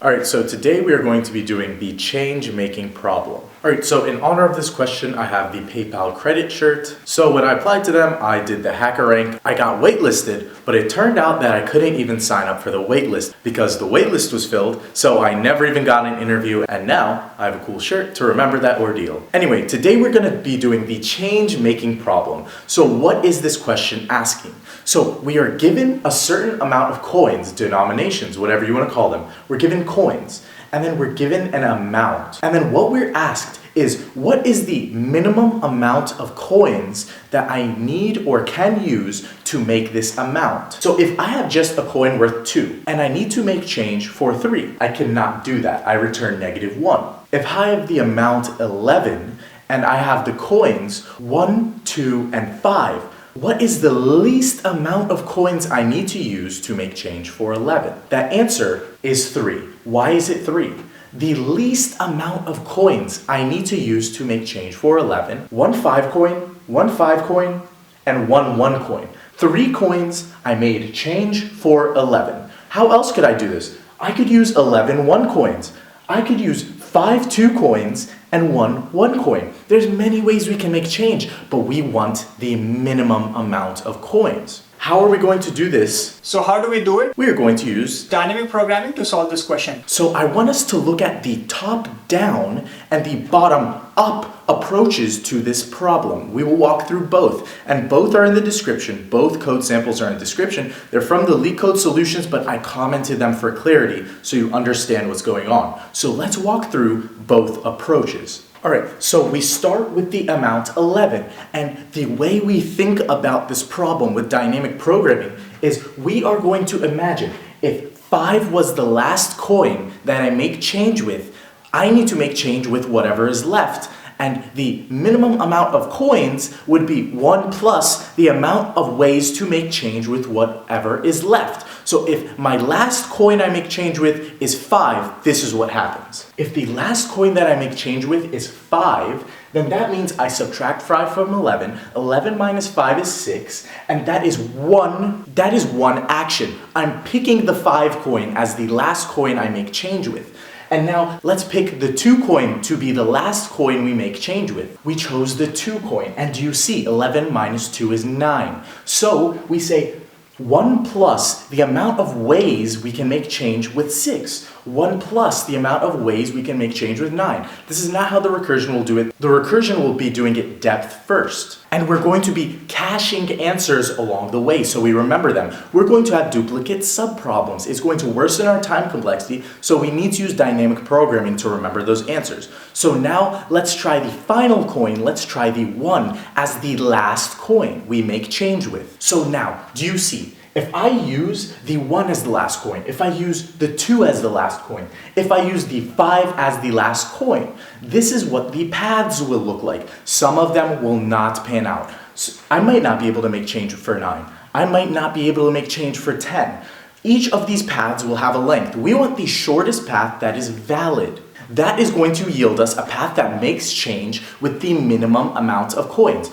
Alright, so today we are going to be doing the change making problem. Alright, so in honor of this question, I have the PayPal credit shirt. So when I applied to them, I did the hacker rank. I got waitlisted, but it turned out that I couldn't even sign up for the waitlist because the waitlist was filled, so I never even got an interview, and now I have a cool shirt to remember that ordeal. Anyway, today we're going to be doing the change making problem. So what is this question asking? So we are given a certain amount of coins, denominations, whatever you want to call them. We're given coins, and then we're given an amount. And then what we're asked is, what is the minimum amount of coins that I need or can use to make this amount? So if I have just a coin worth 2 and I need to make change for 3, I cannot do that. I return -1. If I have the amount 11 and I have the coins 1, 2, and 5, what is the least amount of coins I need to use to make change for 11? That answer is 3. Why is it 3? The least amount of coins I need to use to make change for 11, 1 5 coin, 1 5 coin, and 1 1 coin. 3 coins I made change for 11. How else could I do this? I could use 11 1 coins. I could use 5 2 coins and 1 1 coin. There's many ways we can make change, but we want the minimum amount of coins. How are we going to do this? So how do we do it? We are going to use Dynamic programming to solve this question. So I want us to look at the top down and the bottom up approaches to this problem. We will walk through both, and both are in the description. Both code samples are in the description. They're from the LeetCode solutions, but I commented them for clarity so you understand what's going on. So let's walk through both approaches. Alright, so we start with the amount 11, and the way we think about this problem with dynamic programming is we are going to imagine if 5 was the last coin that I make change with, I need to make change with whatever is left. And the minimum amount of coins would be 1 plus the amount of ways to make change with whatever is left. So if my last coin I make change with is 5, this is what happens. If the last coin that I make change with is 5, then that means I subtract 5 from 11. 11 minus 5 is 6, and that is one action. I'm picking the 5 coin as the last coin I make change with. And now let's pick the 2 coin to be the last coin we make change with. We chose the 2 coin, and you see 11 minus 2 is 9. So we say 1 plus the amount of ways we can make change with 6. 1 plus the amount of ways we can make change with 9. This is not how the recursion will do it. The recursion will be doing it depth first. And we're going to be caching answers along the way so we remember them. We're going to have duplicate subproblems. It's going to worsen our time complexity, so we need to use dynamic programming to remember those answers. So now let's try the final coin. Let's try the 1 as the last coin we make change with. So now, do you see? If I use the 1 as the last coin, if I use the 2 as the last coin, if I use the 5 as the last coin, this is what the paths will look like. Some of them will not pan out. So I might not be able to make change for 9. I might not be able to make change for 10. Each of these paths will have a length. We want the shortest path that is valid. That is going to yield us a path that makes change with the minimum amount of coins.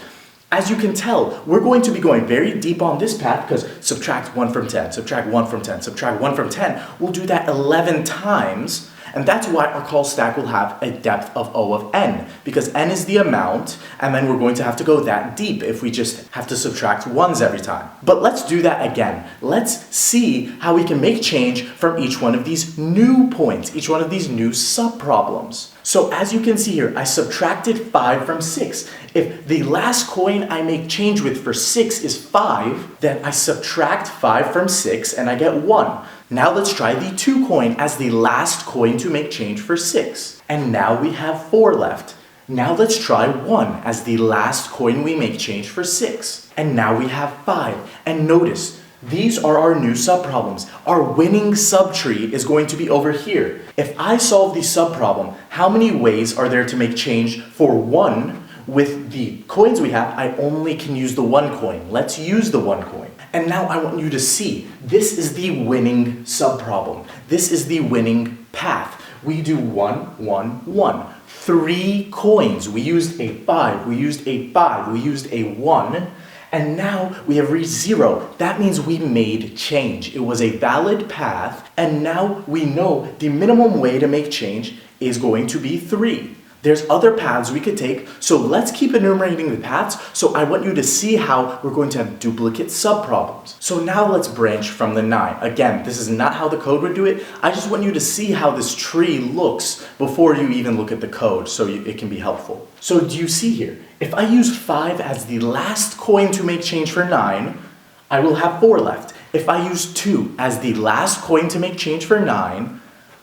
As you can tell, we're going to be going very deep on this path because subtract 1 from 10, subtract 1 from 10, subtract 1 from 10. We'll do that 11 times, and that's why our call stack will have a depth of O of n, because n is the amount, and then we're going to have to go that deep if we just have to subtract 1s every time. But let's do that again. Let's see how we can make change from each one of these new points, each one of these new subproblems. So as you can see here, I subtracted 5 from 6. If the last coin I make change with for 6 is 5, then I subtract 5 from 6 and I get 1. Now let's try the 2 coin as the last coin to make change for 6. And now we have 4 left. Now let's try 1 as the last coin we make change for 6. And now we have 5. And notice, these are our new subproblems. Our winning subtree is going to be over here. If I solve the subproblem, how many ways are there to make change for 1? With the coins we have, I only can use the 1 coin. Let's use the 1 coin. And now I want you to see, this is the winning subproblem. This is the winning path. We do 1, 1, 1. 3 coins. We used a 5, we used a 5, we used a 1. And now we have reached 0. That means we made change. It was a valid path, and now we know the minimum way to make change is going to be 3. There's other paths we could take, so let's keep enumerating the paths. So I want you to see how we're going to have duplicate subproblems. So now let's branch from the 9. Again, this is not how the code would do it. I just want you to see how this tree looks before you even look at the code, so it can be helpful. So do you see here? If I use 5 as the last coin to make change for 9, I will have 4 left. If I use 2 as the last coin to make change for 9,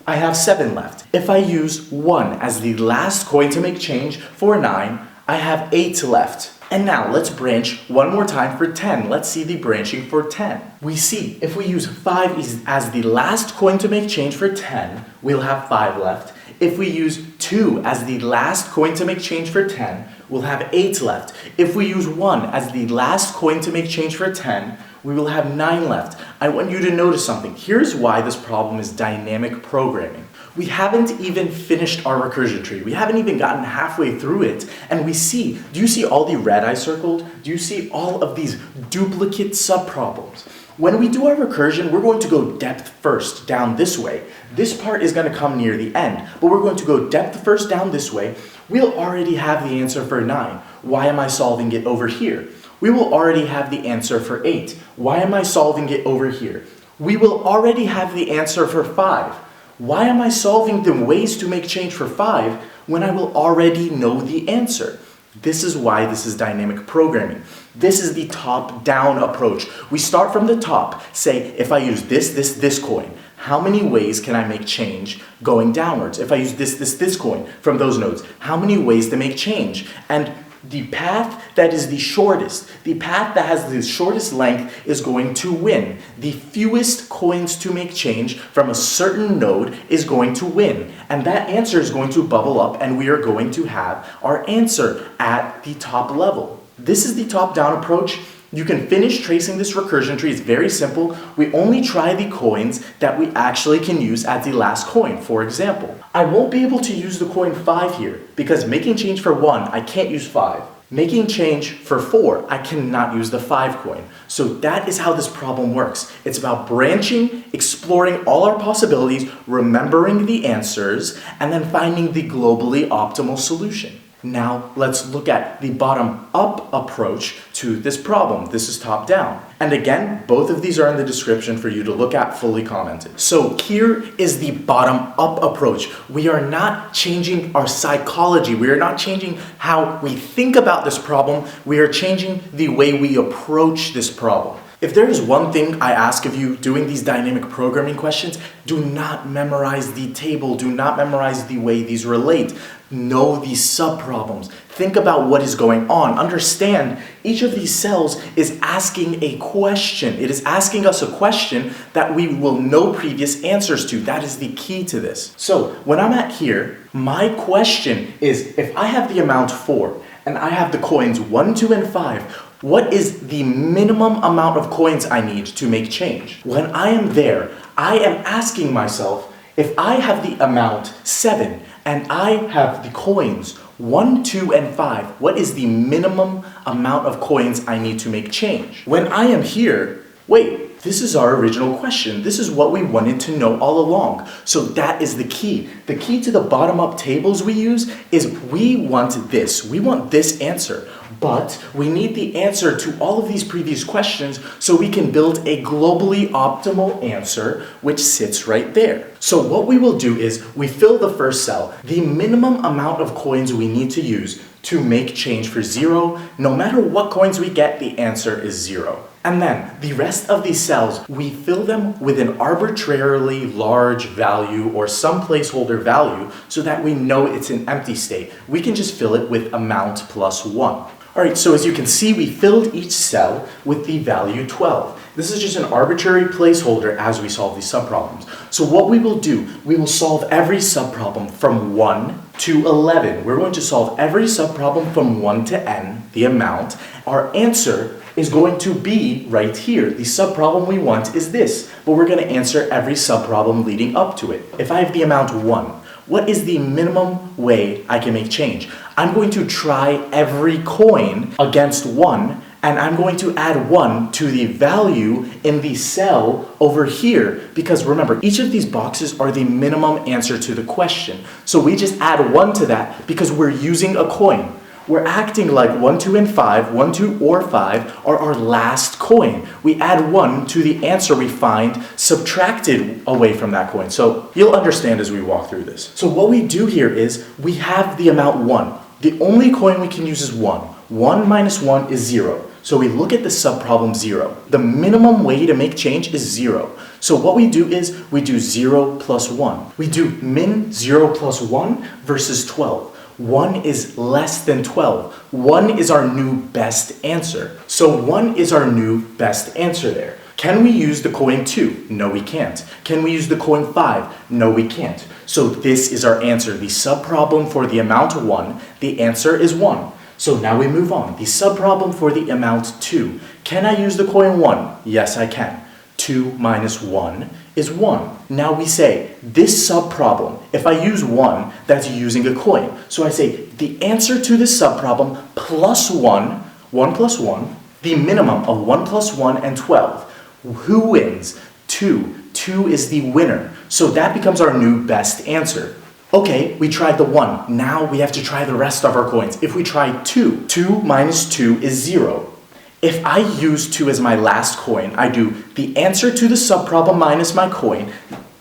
I have 7 left. If I use 1 as the last coin to make change for 9, I have 8 left. And now let's branch one more time for 10. Let's see the branching for 10. We see if we use 5 as the last coin to make change for 10, we'll have 5 left. If we use 2 as the last coin to make change for 10, we'll have 8 left. If we use 1 as the last coin to make change for 10, we will have 9 left. I want you to notice something. Here's why this problem is dynamic programming. We haven't even finished our recursion tree. We haven't even gotten halfway through it. And we see, do you see all the red I circled? Do you see all of these duplicate subproblems? When we do our recursion, we're going to go depth first down this way. This part is going to come near the end, but we're going to go depth first down this way. We'll already have the answer for 9. Why am I solving it over here? We will already have the answer for 8. Why am I solving it over here? We will already have the answer for 5. Why am I solving the ways to make change for 5 when I will already know the answer? This is why this is dynamic programming. This is the top-down approach. We start from the top. Say, if I use this coin, how many ways can I make change going downwards? If I use this coin from those nodes, how many ways to make change? And the path that is the shortest, the path that has the shortest length is going to win. The fewest coins to make change from a certain node is going to win. And that answer is going to bubble up and we are going to have our answer at the top level. This is the top-down approach. You can finish tracing this recursion tree. It's very simple. We only try the coins that we actually can use as the last coin. For example, I won't be able to use the coin 5 here because making change for 1, I can't use 5. Making change for 4, I cannot use the 5 coin. So that is how this problem works. It's about branching, exploring all our possibilities, remembering the answers, and then finding the globally optimal solution. Now let's look at the bottom-up approach to this problem. This is top-down. And again, both of these are in the description for you to look at fully commented. So here is the bottom-up approach. We are not changing our psychology. We are not changing how we think about this problem. We are changing the way we approach this problem. If there is one thing I ask of you doing these dynamic programming questions, do not memorize the table. Do not memorize the way these relate. Know these subproblems. Think about what is going on. Understand each of these cells is asking a question. It is asking us a question that we will know previous answers to. That is the key to this. So when I'm at here, my question is, if I have the amount 4 and I have the coins 1, 2, and 5, what is the minimum amount of coins I need to make change? When I am there, I am asking myself, if I have the amount 7 and I have the coins 1, 2, and 5, what is the minimum amount of coins I need to make change? When I am here, wait, this is our original question. This is what we wanted to know all along. So that is the key. The key to the bottom-up tables we use is we want this. We want this answer. But we need the answer to all of these previous questions so we can build a globally optimal answer which sits right there. So what we will do is we fill the first cell, the minimum amount of coins we need to use to make change for 0. No matter what coins we get, the answer is 0. And then the rest of these cells, we fill them with an arbitrarily large value or some placeholder value so that we know it's an empty state. We can just fill it with amount plus 1. Alright, so as you can see, we filled each cell with the value 12. This is just an arbitrary placeholder as we solve these subproblems. So what we will do, we will solve every subproblem from 1 to 11. We're going to solve every subproblem from 1 to n, the amount. Our answer is going to be right here. The subproblem we want is this, but we're going to answer every subproblem leading up to it. If I have the amount 1, what is the minimum way I can make change? I'm going to try every coin against 1 and I'm going to add 1 to the value in the cell over here, because remember, each of these boxes are the minimum answer to the question. So we just add 1 to that because we're using a coin. We're acting like 1, 2, and 5, 1, 2, or 5 are our last coin. We add 1 to the answer we find subtracted away from that coin. So you'll understand as we walk through this. So what we do here is we have the amount 1. The only coin we can use is 1. 1 minus 1 is 0. So we look at the subproblem 0. The minimum way to make change is 0. So what we do is we do 0 plus 1. We do min 0 plus 1 versus 12. 1 is less than 12. 1 is our new best answer. So 1 is our new best answer there. Can we use the coin 2? No, we can't. Can we use the coin 5? No, we can't. So this is our answer. The subproblem for the amount 1, the answer is 1. So now we move on. The subproblem for the amount 2. Can I use the coin 1? Yes, I can. 2 minus 1 is 1. Now we say, this subproblem, if I use 1, that's using a coin. So I say, the answer to this subproblem plus 1, 1 plus 1, the minimum of 1 plus 1 and 12. Who wins? 2. 2 is the winner. So that becomes our new best answer. Okay, we tried the 1. Now we have to try the rest of our coins. If we try 2, 2 minus 2 is 0. If I use 2 as my last coin, I do the answer to the subproblem minus my coin,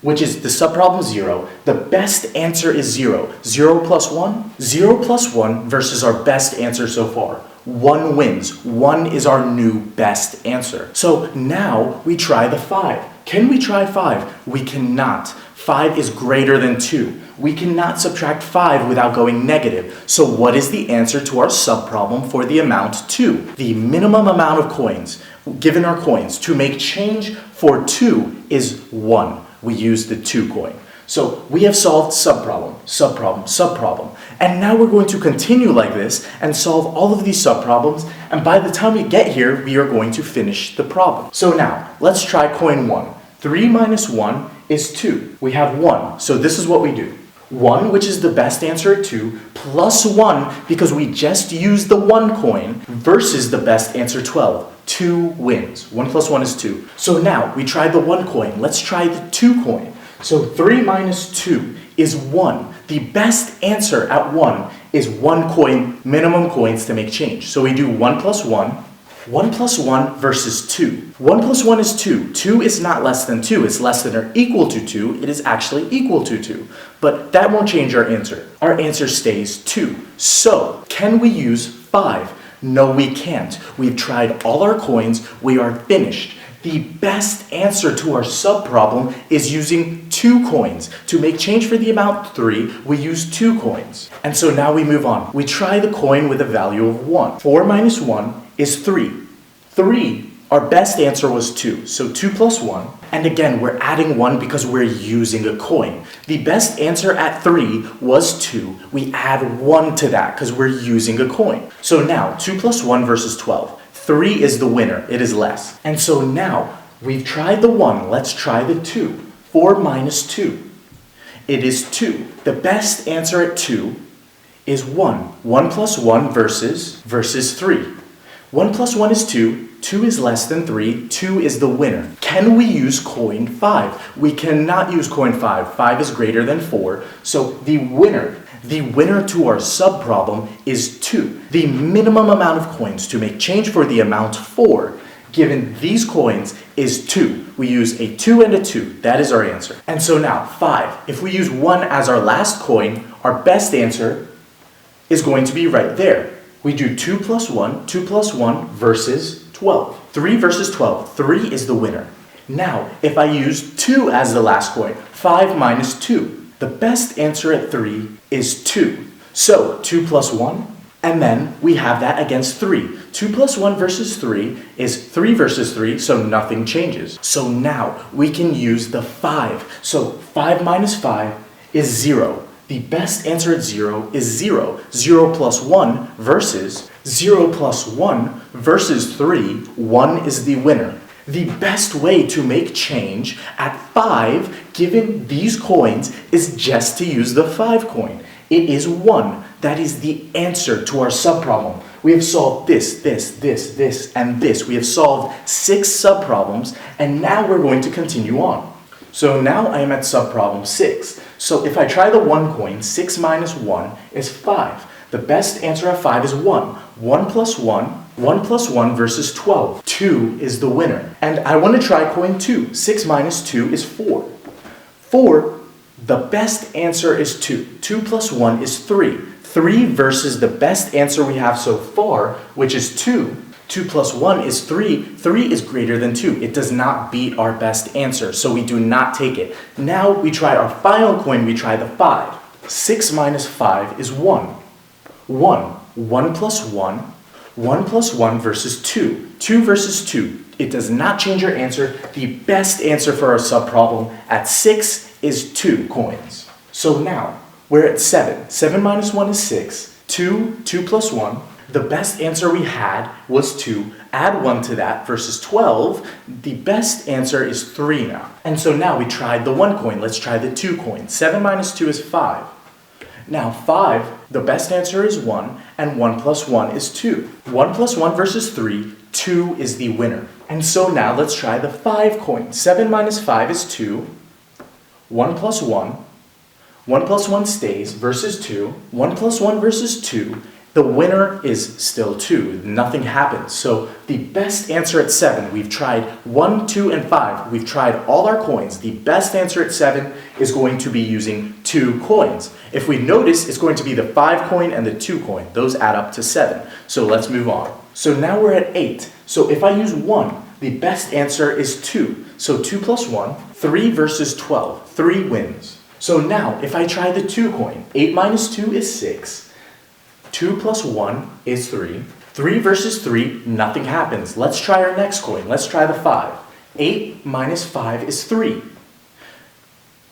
which is the subproblem 0. The best answer is 0. 0 plus 1? 0 plus 1 versus our best answer so far. 1 wins. 1 is our new best answer. So now we try the 5. Can we try 5? We cannot. 5 is greater than 2. We cannot subtract 5 without going negative. So what is the answer to our subproblem for the amount 2? The minimum amount of coins, given our coins, to make change for 2 is 1. We use the 2 coin. So we have solved subproblem, subproblem, subproblem. And now we're going to continue like this and solve all of these subproblems. And by the time we get here, we are going to finish the problem. So now, let's try coin 1. 3 minus 1 is 2. We have 1. So this is what we do. 1, which is the best answer at 2, plus 1, because we just used the 1 coin, versus the best answer 12. 2 wins. 1 plus 1 is 2. So now, we tried the 1 coin. Let's try the 2 coin. So 3 minus 2 is 1. The best answer at 1 is 1 coin, minimum coins to make change. So we do 1 plus 1. 1 plus 1 versus 2. 1 plus 1 is 2. 2 is not less than 2. It's less than or equal to 2. It is actually equal to 2. But that won't change our answer. Our answer stays 2. So, can we use 5? No, we can't. We've tried all our coins. We are finished. The best answer to our subproblem is using 2 coins. To make change for the amount 3, we use 2 coins. And so now we move on. We try the coin with a value of 1. 4 minus 1 is 3. 3, our best answer was 2. So 2 plus 1. And again, we're adding 1 because we're using a coin. The best answer at 3 was 2. We add 1 to that because we're using a coin. So now, 2 plus 1 versus 12. 3 is the winner. It is less. And so now, we've tried the 1. Let's try the 2. 4 minus 2. It is 2. The best answer at 2 is 1. 1 plus 1 versus 3. 1 plus 1 is 2. 2 is less than 3. 2 is the winner. Can we use coin 5? We cannot use coin 5. 5 is greater than 4. So the winner to our subproblem is 2. The minimum amount of coins to make change for the amount 4, given these coins, is 2. We use a 2 and a 2. That is our answer. And so now, 5. If we use 1 as our last coin, our best answer is going to be right there. We do 2 plus 1 versus 12. 3 versus 12. 3 is the winner. Now, if I use 2 as the last coin, 5 minus 2. The best answer at 3 is 2. So, 2 plus 1, and then we have that against 3. 2 plus 1 versus 3 is 3 versus 3, so nothing changes. So now, we can use the 5. So, 5 minus 5 is 0. The best answer at 0 is 0. 0 plus 1 versus 0 plus 1 versus 3. 1 is the winner. The best way to make change at 5, given these coins, is just to use the 5 coin. It is 1. That is the answer to our subproblem. We have solved this, and this. We have solved 6 subproblems, and now we're going to continue on. So now I am at subproblem 6. So if I try the 1 coin, 6 minus 1 is 5. The best answer at 5 is 1. 1 plus 1, 1 plus 1 versus 12. 2 is the winner. And I want to try coin 2. 6 minus 2 is 4. 4, the best answer is 2. 2 plus 1 is 3. 3 versus the best answer we have so far, which is 2. 2 plus 1 is 3. 3 is greater than 2. It does not beat our best answer, so we do not take it. Now we try our final coin, we try the 5. 6 minus 5 is 1. 1. 1 plus 1. 1 plus 1 versus 2. 2 versus 2. It does not change your answer. The best answer for our subproblem at 6 is 2 coins. So now, we're at 7. 7 minus 1 is 6. 2 plus 1. The best answer we had was 2. Add 1 to that versus 12. The best answer is 3 now. And so now we tried the 1 coin. Let's try the 2 coin. 7 minus 2 is 5. Now 5, the best answer is 1, and 1 plus 1 is 2. 1 plus 1 versus 3, 2 is the winner. And so now let's try the 5 coin. 7 minus 5 is 2. 1 plus 1. 1 plus 1 stays versus 2. 1 plus 1 versus 2. The winner is still 2. Nothing happens. So the best answer at 7, we've tried 1, 2, and 5. We've tried all our coins. The best answer at 7 is going to be using 2 coins. If we notice, it's going to be the 5 coin and the 2 coin. Those add up to 7. So let's move on. So now we're at 8. So if I use 1, the best answer is 2. So 2 plus 1, 3 versus 12. 3 wins. So now if I try the 2 coin, 8 minus 2 is 6. 2 plus 1 is 3. 3 versus 3, nothing happens. Let's try our next coin. Let's try the 5. 8 minus 5 is 3.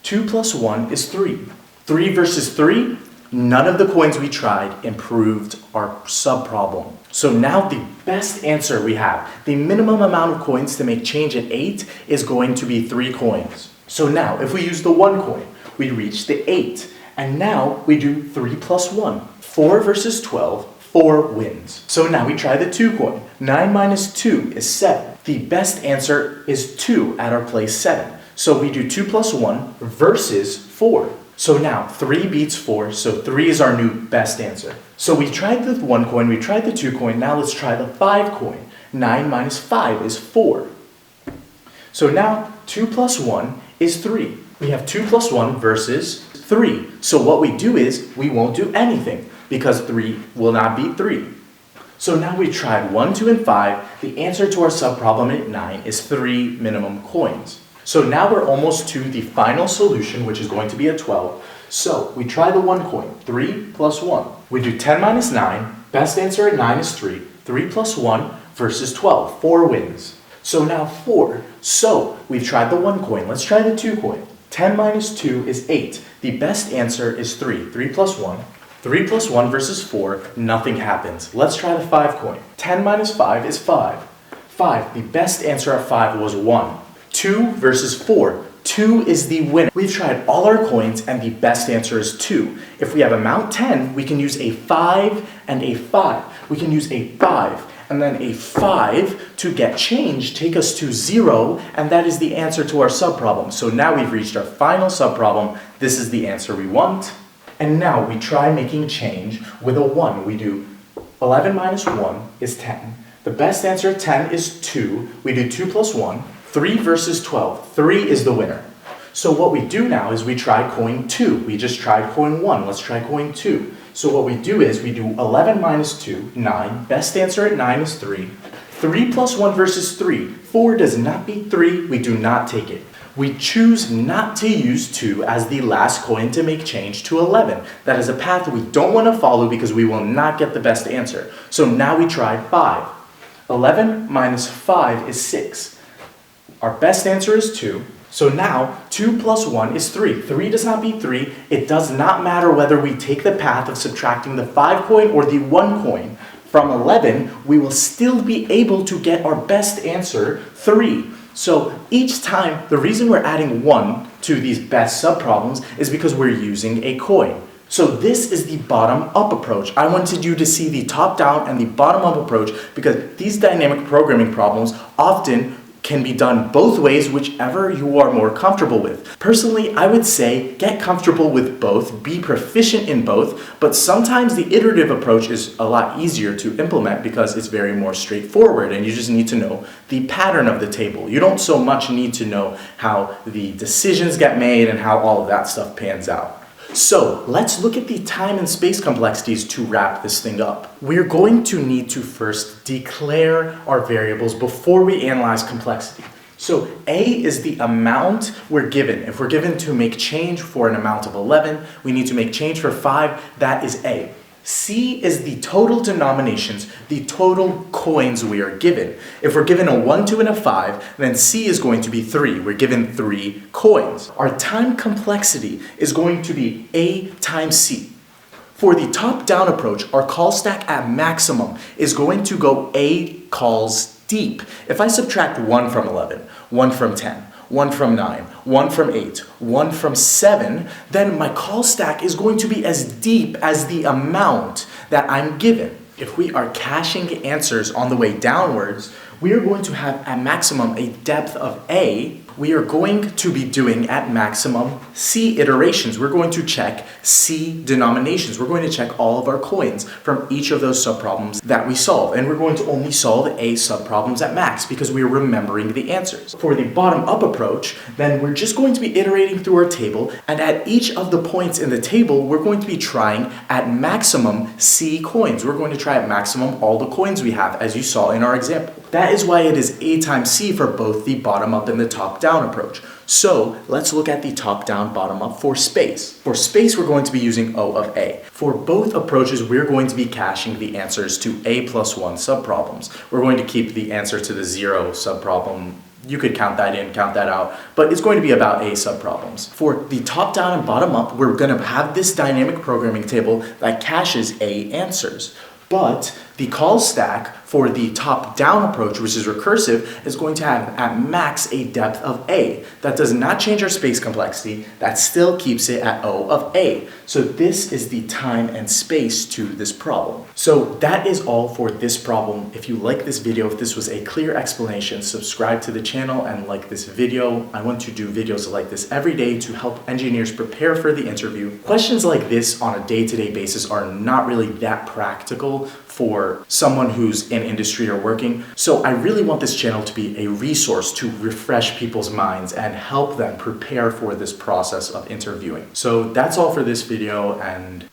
2 plus 1 is 3. 3 versus 3, none of the coins we tried improved our subproblem. So now the best answer we have, the minimum amount of coins to make change at 8 is going to be 3 coins. So now if we use the 1 coin, we reach the 8. And now we do 3 plus 1. 4 versus 12, 4 wins. So now we try the 2 coin. 9 minus 2 is 7. The best answer is 2 at our place 7. So we do 2 plus 1 versus 4. So now 3 beats 4, so 3 is our new best answer. So we tried the 1 coin, we tried the 2 coin, now let's try the 5 coin. 9 minus 5 is 4. So now 2 plus 1 is 3. We have 2 plus 1 versus 3. So what we do is we won't do anything because 3 will not beat 3. So now we tried 1, 2, and 5. The answer to our subproblem at 9 is 3 minimum coins. So now we're almost to the final solution, which is going to be a 12. So we try the 1 coin, 3 plus 1. We do 10 minus 9. Best answer at 9 is 3. 3 plus 1 versus 12. 4 wins. So now 4. So we've tried the 1 coin. Let's try the 2 coin. 10 minus 2 is 8. The best answer is 3. 3 plus 1. 3 plus 1 versus 4. Nothing happens. Let's try the 5 coin. 10 minus 5 is 5. 5. The best answer at 5 was 1. 2 versus 4. 2 is the winner. We've tried all our coins and the best answer is 2. If we have amount 10, we can use a 5 and a 5. We can use a 5 and then a 5 to get change, take us to 0, and that is the answer to our subproblem. So now we've reached our final subproblem. This is the answer we want. And now we try making change with a 1. We do 11 minus 1 is 10. The best answer at 10 is 2. We do 2 plus 1. 3 versus 12. 3 is the winner. So what we do now is we try coin 2. We just tried coin 1. Let's try coin 2. So what we do is we do 11 minus 2, 9. Best answer at 9 is 3. 3 plus 1 versus 3. 4 does not beat 3. We do not take it. We choose not to use 2 as the last coin to make change to 11. That is a path we don't want to follow because we will not get the best answer. So now we try 5. 11 minus 5 is 6. Our best answer is 2. So now 2 plus 1 is 3. 3 does not beat 3. It does not matter whether we take the path of subtracting the 5 coin or the 1 coin. From 11, we will still be able to get our best answer, 3. So each time, the reason we're adding 1 to these best subproblems is because we're using a coin. So this is the bottom-up approach. I wanted you to see the top-down and the bottom-up approach because these dynamic programming problems often can be done both ways, whichever you are more comfortable with. Personally, I would say get comfortable with both, be proficient in both, but sometimes the iterative approach is a lot easier to implement because it's very more straightforward and you just need to know the pattern of the table. You don't so much need to know how the decisions get made and how all of that stuff pans out. So let's look at the time and space complexities to wrap this thing up. We're going to need to first declare our variables before we analyze complexity. So A is the amount we're given. If we're given to make change for an amount of 11, we need to make change for 5, that is A. C is the total denominations, the total coins we are given. If we're given a 1, 2, and a 5, then C is going to be 3. We're given 3 coins. Our time complexity is going to be A times C. For the top-down approach, our call stack at maximum is going to go A calls deep. If I subtract 1 from 11, 1 from 10, 1 from 9, 1 from 8, 1 from 7, then my call stack is going to be as deep as the amount that I'm given. If we are caching answers on the way downwards, we are going to have at maximum a depth of A. We are going to be doing at maximum C iterations. We're going to check C denominations. We're going to check all of our coins from each of those subproblems that we solve. And we're going to only solve A subproblems at max because we are remembering the answers. For the bottom-up approach, then we're just going to be iterating through our table, and at each of the points in the table, we're going to be trying at maximum C coins. We're going to try at maximum all the coins we have, as you saw in our example. That is why it is A times C for both the bottom-up and the top-down approach. So let's look at the top-down, bottom-up for space. For space, we're going to be using O of A. For both approaches, we're going to be caching the answers to A plus 1 subproblems. We're going to keep the answer to the 0 subproblem. You could count that in, count that out, but it's going to be about A subproblems. For the top-down and bottom-up, we're going to have this dynamic programming table that caches A answers. But the call stack for the top-down approach, which is recursive, is going to have at max a depth of A. That does not change our space complexity. That still keeps it at O of A. So this is the time and space to this problem. So that is all for this problem. If you like this video, if this was a clear explanation, subscribe to the channel and like this video. I want to do videos like this every day to help engineers prepare for the interview. Questions like this on a day-to-day basis are not really that practical for someone who's in industry or working. So I really want this channel to be a resource to refresh people's minds and help them prepare for this process of interviewing. So that's all for this video, and